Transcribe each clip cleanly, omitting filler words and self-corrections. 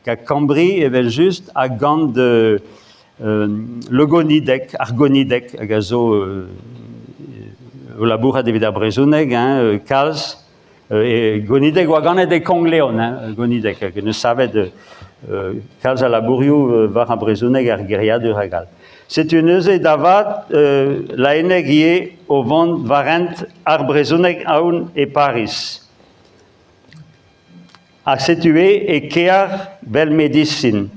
qu'à Cambry, il y avait juste à gant de Argonidec, à gazo, au labour de vida Brezuneg, Calz, et Gonidec, ou à gant de Congléon, Gonidec, qui ne savait de Calz à laboriou, var à Brezuneg, à Guéria de Ragal. C'est une euse d'avat, la énégie au vent varent à Brezuneg, Aoun et Paris. A situé et Kéar belle médecine.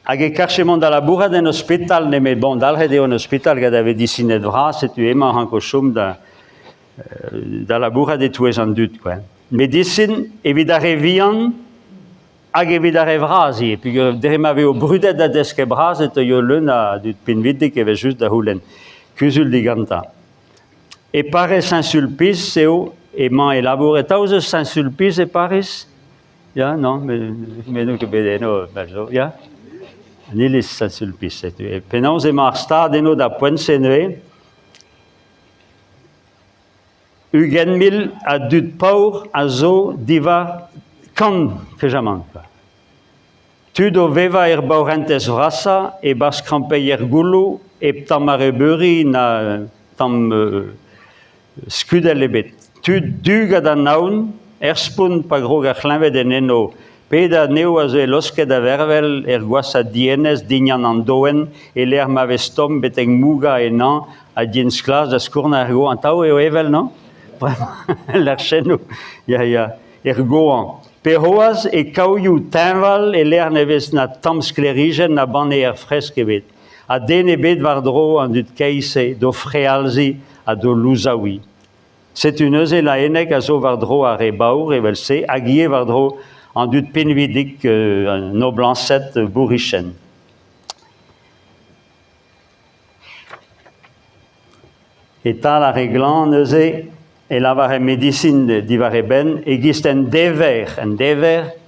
A carchement dans la bourra d'un hôpital, mais bon, dans un hôpital qui avait médecine de vrai, situé en rancochum dans la bourra de tous les gens doute quoi. Médecine évidare vian, a évidare vrasi. Et puis derrière avait au brudet de desque bras et yo l'un du pinvidi qui avait juste de hulen, cusul diganta. Et Paris Saint-Sulpice, c'est où et m'en élaboré tous Saint-Sulpice et Paris. Ja, non, mais nous que bedeno, ja. Nilis Saint-Sulpice. Et penons et marsta deno da Pointe-Senue. Ugenmil a dut paur a zo diva kan que j'amant. Tudo veva baurentes vrasa e bas crampeyer gulu e tamareburi na tam skudelebet. Duga da naun. Erspun pagroga chlave de neno, peda neo aze loske da vervel, guasa dienes dignan andoen, et l'air mavestom beteng muga et nan, a dien sklas da skurna ergo antao eo evel, non? Vraiment, l'air chenou, ya, ergo an. Pehoaz e kaouyou tinval, et l'air neves na tam sklerigen na ban er freske bet. A dene bet vardro an dut keise, do frealzi, a do louzaoui. C'est une euse la enek a zo vardro a rebaour et velse, a guié vardro en dut penvidic no blancet bourrichen. Et tal a réglant euse et la vare médecine d'ivare ben, existe un dever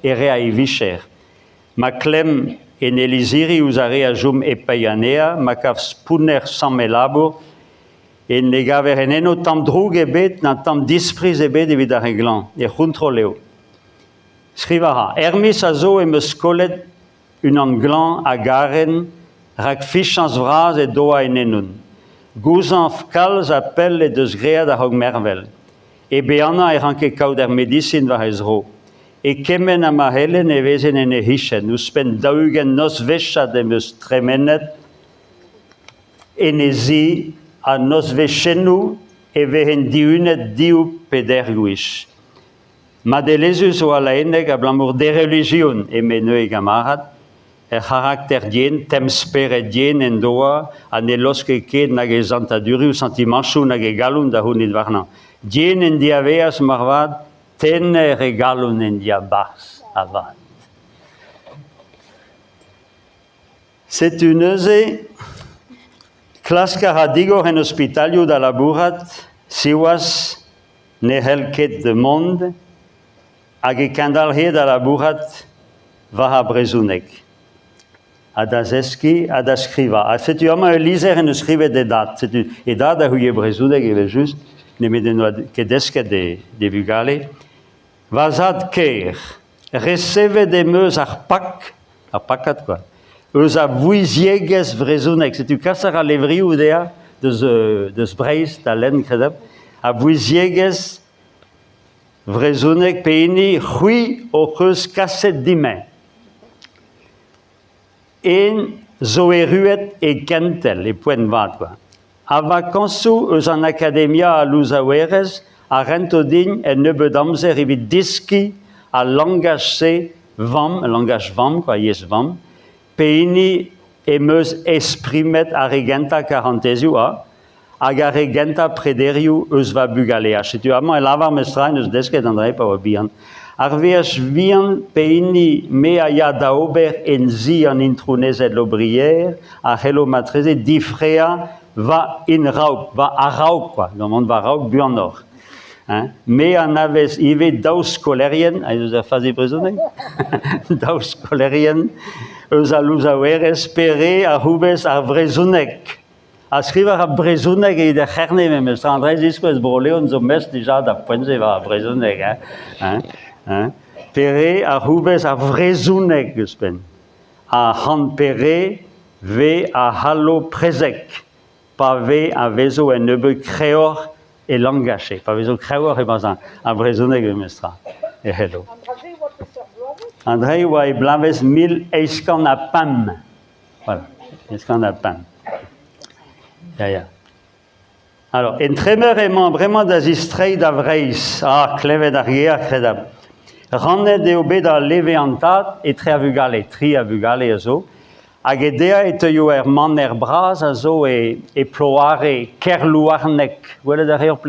et rea vicher. Ma clem en elisiri usare a jum e payanea, ma cav spunner sans melabor, et nega vereneno tam drug ebet, na tam dispris ebet evit a reglan, e controleo. Scrivara, Hermis a zo e me skolet un anglan a garen, rak fichans vraz e doa enenun. Gouzan fkalz appel e deus gread a hog mervel. E beana e ranke kaout er medicine var ezro. E kemen a ma helen e vezen en e hichen. Nous pen daugen nos vechat e meus tremenet, en ezi a nos vechenou e vehen diunet diu pederguish. Ma de lezus o ala eneg a blamour de religion e meneu e gamarat, e charakter dien, tem spere dien en doa, a ne loske ket nag e zantaduri ou sentimanchou nag e galoun da hounit varnan. Dien en diaveas marvad, ten e galoun en diabars avad. C'est une euse Klaska radigo en hospitalio da laburat, siwas ne helket de monde, hag e kandal he da laburat va a Brezuneg. A da zeski, a da skriva. A setu ama e liser en skrive de dat. Setu e dat a huye Brezuneg e just, ne me denoa ke deske de vugale. Vazad keir, receve de meus ar pakat quoi. Eus a vuizieges Brezuneg. C'est-tu kasar a levriou dea deus breiz da len kredep. A vuizieges Brezuneg peini c'hui o c'eus kaset dimen. En zo e ruet e kentel, e poen vat, quoi. A vakansou eus an akademia a Louzaouerez, a rentodin en nebeudamzer evit diski a langage se vam, langage vam, quoi, yes vam, peini e meus esprimet a regenta carantesiu a, hag a regenta prederiu eus va bugalea. Setu amant el avar mestrain eus desket an dre pa oa bihan. Ar veaj vihan peini me a ya da ober en zi an introunezet l'obrier, a helo matreze difrea va in rauk, va a rauk, quoi. Le monde va rauk buan or. Me an avez ive daous kolerien, a eus a fazi Brezuneg, daous kolerien, eus a Louzaouer espere a houbez ar Brezuneg. A skrivar a Brezuneg e de c'herne me meus André zisko ez broleon zo mes dija da poenze va a Brezuneg. Pere a hubes a vrezunek guspen. A han pere ve a halo prezek. Pa ve a vezo en nebe kreor e langache. Pa vezo kreor e bazan. A vrezunek e mestra. E hello. Andrei wa e blaves 1000 eiskan a pam. Voilà. Eiskan a pam. Ja. Alors, entremerement vraiment das istrei da vreis. Ah, cleve d'arrière credab. Ranne de obe da leve antat et tre avugale, tri avugale a zo. Hag edea et eo man bras a zo e ploare kerlouarnek. Wele da